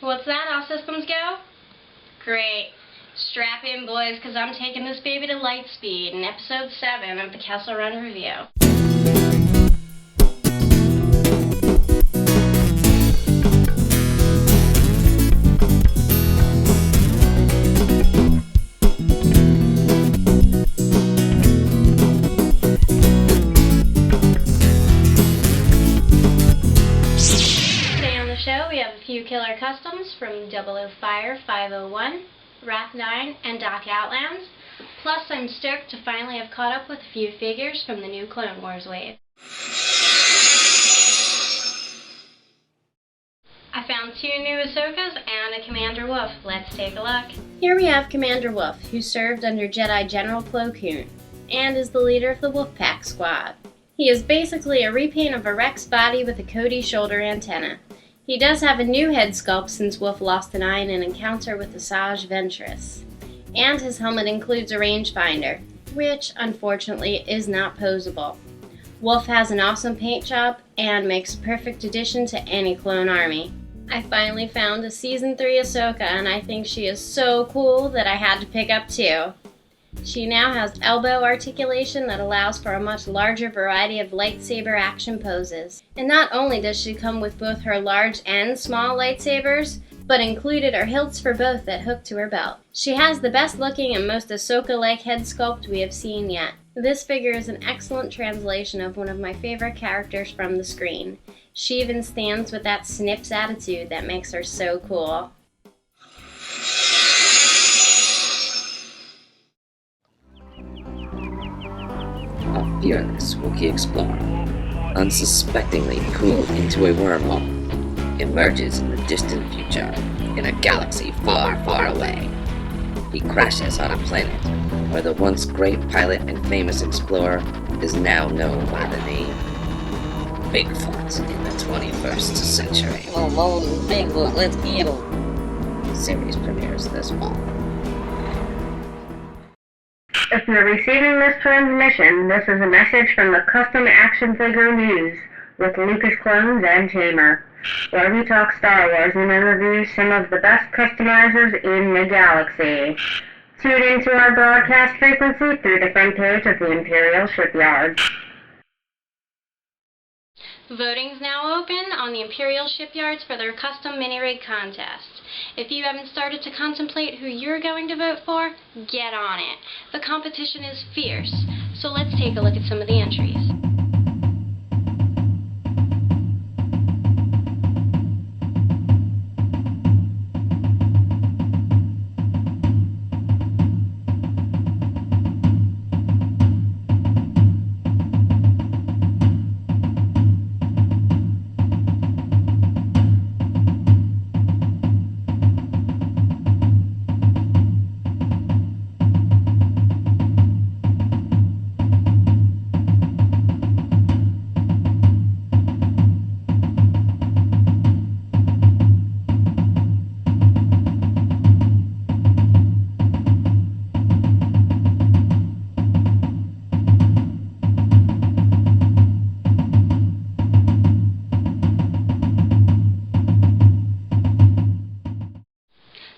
What's that? All systems go? Great. Strap in, boys, because I'm taking this baby to light speed in episode 7 of the Kessel Run Review. We have a few killer customs from 00 Fire 501, Wrath 9, and Doc Outlands. Plus, I'm stoked to finally have caught up with a few figures from the new Clone Wars wave. I found 2 new Ahsokas and a Commander Wolffe. Let's take a look. Here we have Commander Wolffe, who served under Jedi General Plo Koon, and is the leader of the Wolfpack squad. He is basically a repaint of a Rex body with a Cody shoulder antenna. He does have a new head sculpt since Wolffe lost an eye in an encounter with Asajj Ventress. And his helmet includes a rangefinder, which, unfortunately, is not posable. Wolffe has an awesome paint job and makes a perfect addition to any clone army. I finally found a Season 3 Ahsoka, and I think she is so cool that I had to pick up 2. She now has elbow articulation that allows for a much larger variety of lightsaber action poses. And not only does she come with both her large and small lightsabers, but included are hilts for both that hook to her belt. She has the best looking and most Ahsoka-like head sculpt we have seen yet. This figure is an excellent translation of one of my favorite characters from the screen. She even stands with that snips attitude that makes her so cool. A fearless Wookiee explorer, unsuspectingly pulled into a wormhole, emerges in the distant future, in a galaxy far, far away. He crashes on a planet where the once great pilot and famous explorer is now known by the name Bigfoot in the 21st century. Oh, Bigfoot, let's get him. Series premieres this fall. If you're receiving this transmission, this is a message from the Custom Action Figure News with Lucas Clones and Tamer, where we talk Star Wars and interview some of the best customizers in the galaxy. Tune into our broadcast frequency through the front page of the Imperial Shipyard. Voting's now open on the Imperial Shipyards for their custom mini-rig contest. If you haven't started to contemplate who you're going to vote for, get on it. The competition is fierce, so let's take a look at some of the entries.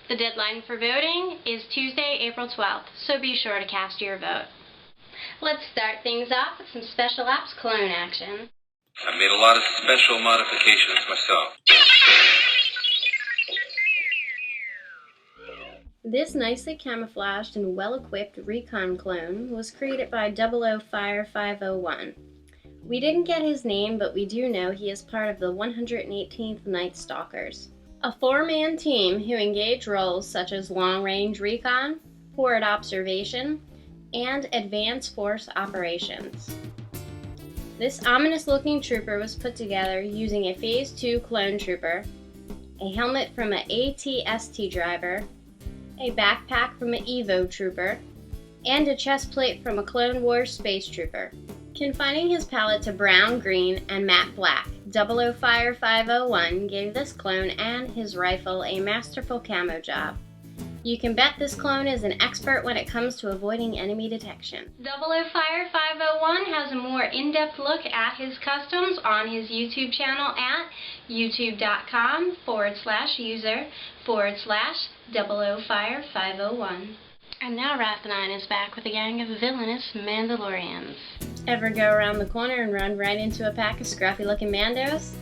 The deadline for voting is Tuesday, April 12th, so be sure to cast your vote. Let's start things off with some Special Ops clone action. I made a lot of special modifications myself. This nicely camouflaged and well-equipped recon clone was created by 00 Fire 501. We didn't get his name, but we do know he is part of the 118th Night Stalkers, a 4-man team who engage roles such as long-range recon, forward observation, and advanced force operations. This ominous-looking trooper was put together using a Phase 2 clone trooper, a helmet from an AT-ST driver, a backpack from an Evo trooper, and a chest plate from a Clone Wars space trooper. Confining his palette to brown, green, and matte black, 00 Fire 501 gave this clone and his rifle a masterful camo job. You can bet this clone is an expert when it comes to avoiding enemy detection. 00 Fire 501 has a more in-depth look at his customs on his YouTube channel at youtube.com/user/00 Fire 501. And now Wrath 9 is back with a gang of villainous Mandalorians. Ever go around the corner and run right into a pack of scruffy-looking Mandos?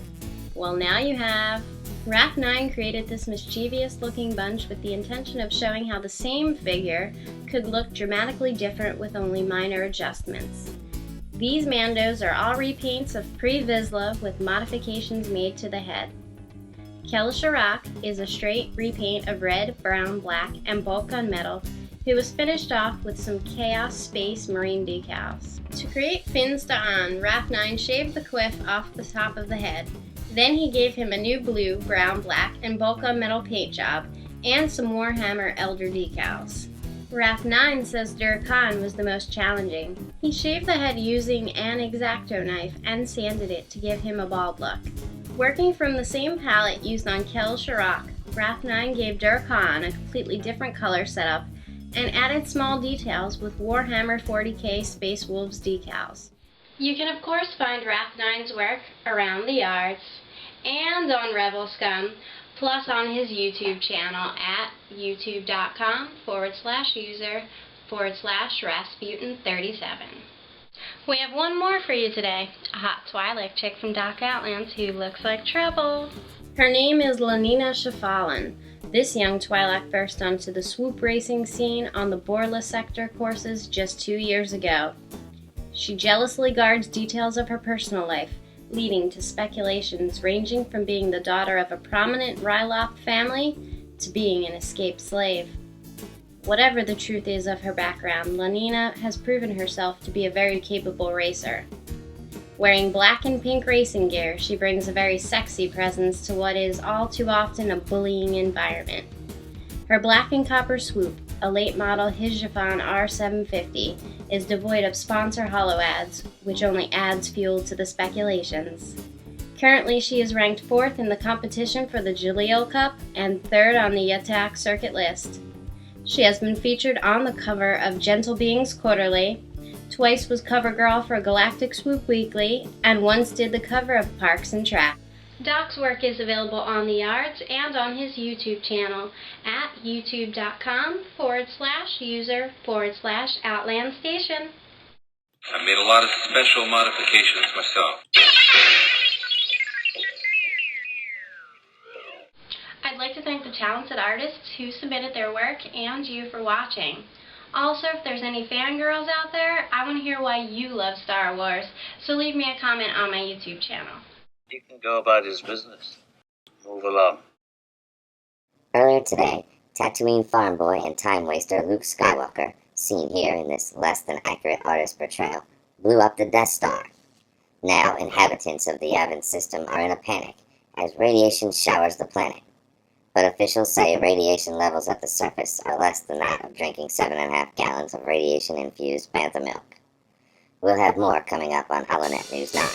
Well, now you have. Wrath 9 created this mischievous-looking bunch with the intention of showing how the same figure could look dramatically different with only minor adjustments. These Mandos are all repaints of pre-Vizsla with modifications made to the head. Kel Shirak is a straight repaint of red, brown, black, and bulk gunmetal, who was finished off with some Chaos Space Marine decals. To create Fins Da'an, Wrath 9 shaved the quiff off the top of the head. Then he gave him a new blue, brown, black, and bulk gunmetal paint job, and some Warhammer Elder decals. Wrath 9 says Dur Khan was the most challenging. He shaved the head using an X-Acto knife and sanded it to give him a bald look. Working from the same palette used on Kel Shirak, Wrath 9 gave Dur Khan a completely different color setup and added small details with Warhammer 40k Space Wolves decals. You can of course find Wrath 9's work around the yards and on Rebel Scum, plus on his YouTube channel at youtube.com/user/Rasputin37. We have one more for you today, a hot Twi'lek chick from Dark Outlands who looks like trouble. Her name is Lanina Shafalin. This young Twi'lek burst onto the swoop racing scene on the Borla sector courses just 2 years ago. She jealously guards details of her personal life, leading to speculations ranging from being the daughter of a prominent Ryloth family to being an escaped slave. Whatever the truth is of her background, Lanina has proven herself to be a very capable racer. Wearing black and pink racing gear, she brings a very sexy presence to what is all too often a bullying environment. Her black and copper swoop, a late model Hijafan R750, is devoid of sponsor holo ads, which only adds fuel to the speculations. Currently, she is ranked 4th in the competition for the Jaleel Cup and 3rd on the Yatak circuit list. She has been featured on the cover of Gentle Beings Quarterly, twice was cover girl for Galactic Swoop Weekly, and once did the cover of Parks and Track. Doc's work is available on the yards and on his YouTube channel at youtube.com/user/Outland Station. I made a lot of special modifications myself. I'd like to thank the talented artists who submitted their work and you for watching. Also, if there's any fangirls out there, I want to hear why you love Star Wars, so leave me a comment on my YouTube channel. He can go about his business. Move along. Earlier today, Tatooine farm boy and time waster Luke Skywalker, seen here in this less than accurate artist portrayal, blew up the Death Star. Now, inhabitants of the Yavin system are in a panic as radiation showers the planet. But officials say radiation levels at the surface are less than that of drinking 7.5 gallons of radiation-infused bantha milk. We'll have more coming up on HoloNet News 9.